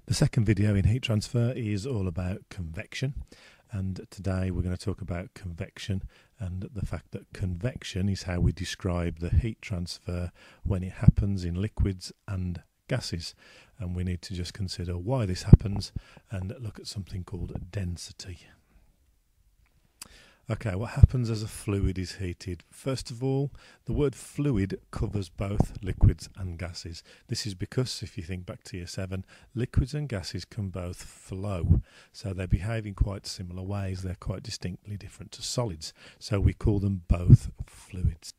The second video in heat transfer is all about convection, and today we're going to talk about convection and the fact that convection is how we describe the heat transfer when it happens in liquids and gases. And we need to just consider why this happens and look at something called density. Okay, what happens as a fluid is heated? First of all, the word fluid covers both liquids and gases. This is because, if you think back to year 7, liquids and gases can both flow. So they behave in quite similar ways. They're quite distinctly different to solids. So we call them both fluids.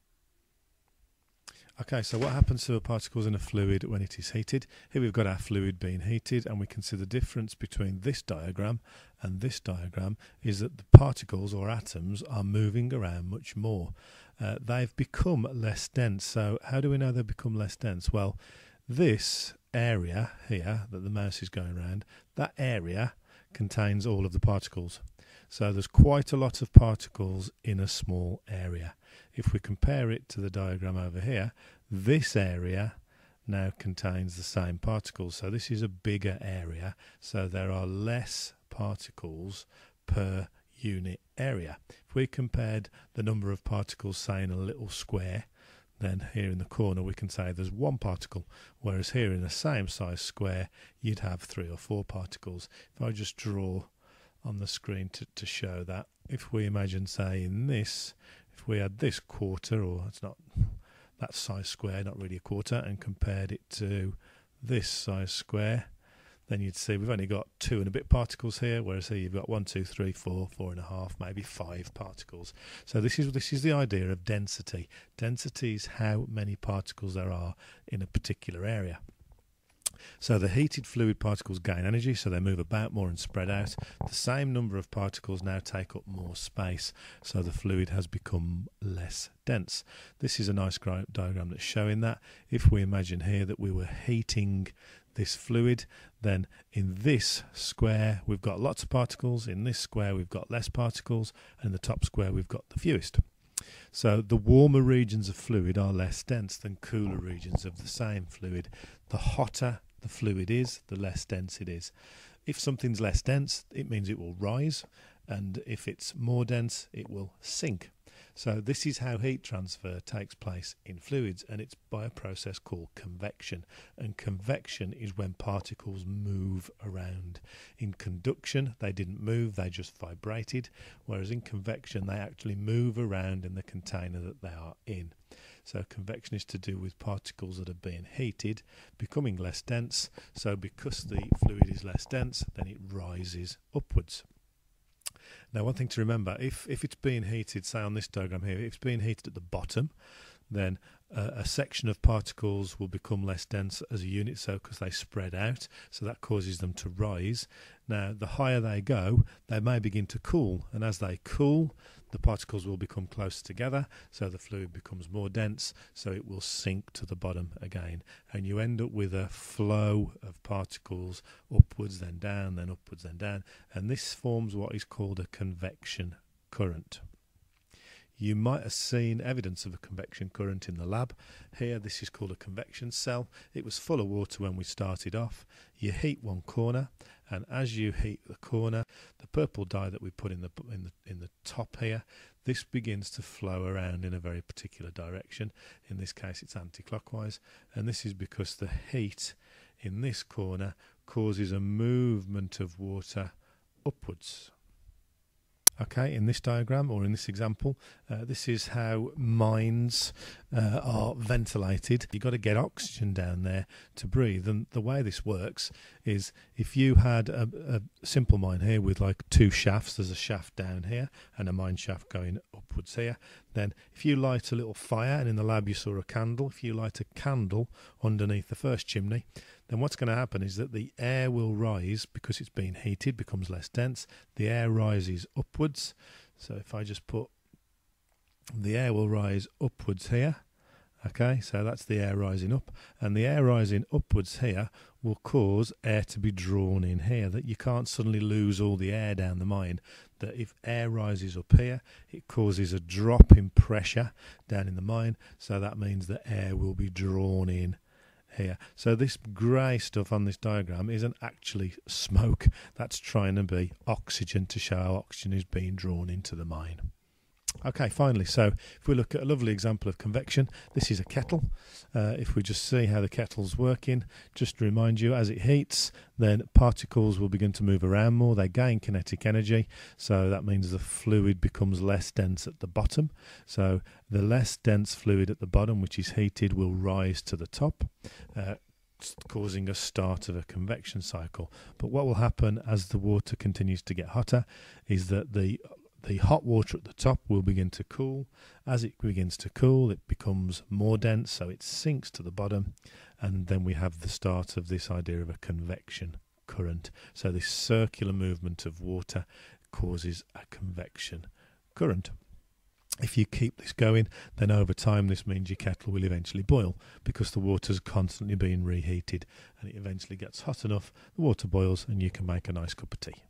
Okay, so what happens to the particles in a fluid when it is heated? Here we've got our fluid being heated, and we can see the difference between this diagram and this diagram is that the particles or atoms are moving around much more. They've become less dense. So how do we know they've become less dense? Well, this area here that the mouse is going around, that area contains all of the particles. So there's quite a lot of particles in a small area. If we compare it to the diagram over here, this area now contains the same particles. So this is a bigger area, so there are less particles per unit area. If we compared the number of particles, say, in a little square, then here in the corner we can say there's one particle, whereas here in the same size square you'd have 3 or 4 particles. If I just draw on the screen to show that, if we imagine, say, in this, if we had this quarter, or it's not that size square, not really a quarter, and compared it to this size square, then you'd see we've only got 2 and a bit particles here, whereas here you've got 1, 2, 3, 4, 4.5, maybe 5 particles. So this is the idea of density. Density is how many particles there are in a particular area. So the heated fluid particles gain energy, so they move about more and spread out. The same number of particles now take up more space, so the fluid has become less dense. This is a nice diagram that's showing that. If we imagine here that we were heating this fluid, then in this square we've got lots of particles, in this square we've got less particles, and in the top square we've got the fewest. So the warmer regions of fluid are less dense than cooler regions of the same fluid. The hotter the fluid is, the less dense it is. If something's less dense, it means it will rise, and if it's more dense, it will sink. So this is how heat transfer takes place in fluids, and it's by a process called convection. And convection is when particles move around. In conduction, they didn't move, they just vibrated, whereas in convection, they actually move around in the container that they are in. So convection is to do with particles that are being heated, becoming less dense. So because the fluid is less dense, then it rises upwards. Now, one thing to remember, if it's being heated, say on this diagram here, if it's being heated at the bottom, then a section of particles will become less dense as a unit, so because they spread out, so that causes them to rise. Now, the higher they go, they may begin to cool, and as they cool, the particles will become closer together, so the fluid becomes more dense, so it will sink to the bottom again, and you end up with a flow of particles upwards, then down, then upwards, then down, and this forms what is called a convection current. You might have seen evidence of a convection current in the lab. Here, this is called a convection cell. It was full of water when we started off. You heat one corner, and as you heat the corner, the purple dye that we put in the top here, this begins to flow around in a very particular direction. In this case, it's anti-clockwise, and this is because the heat in this corner causes a movement of water upwards. Okay, in this diagram, or in this example, this is how mines are ventilated. You've got to get oxygen down there to breathe, and the way this works is if you had a simple mine here with like 2 shafts, there's a shaft down here and a mine shaft going upwards here, then if you light a little fire, and in the lab you saw a candle, if you light a candle underneath the first chimney, then what's going to happen is that the air will rise because it's being heated, becomes less dense. The air rises upwards. So if I just put the air will rise upwards here. Okay, so that's the air rising up. And the air rising upwards here will cause air to be drawn in here, that you can't suddenly lose all the air down the mine. That if air rises up here, it causes a drop in pressure down in the mine. So that means that air will be drawn in here. So this grey stuff on this diagram isn't actually smoke. That's trying to be oxygen to show how oxygen is being drawn into the mine. Okay, finally, so if we look at a lovely example of convection, this is a kettle. If we just see how the kettle's working, just to remind you, as it heats, then particles will begin to move around more. They gain kinetic energy, so that means the fluid becomes less dense at the bottom. So the less dense fluid at the bottom, which is heated, will rise to the top, causing a start of a convection cycle. But what will happen as the water continues to get hotter is that the hot water at the top will begin to cool. As it begins to cool, it becomes more dense, so it sinks to the bottom, and then we have the start of this idea of a convection current. So this circular movement of water causes a convection current. If you keep this going, then over time this means your kettle will eventually boil, because the water's constantly being reheated, and it eventually gets hot enough, the water boils, and you can make a nice cup of tea.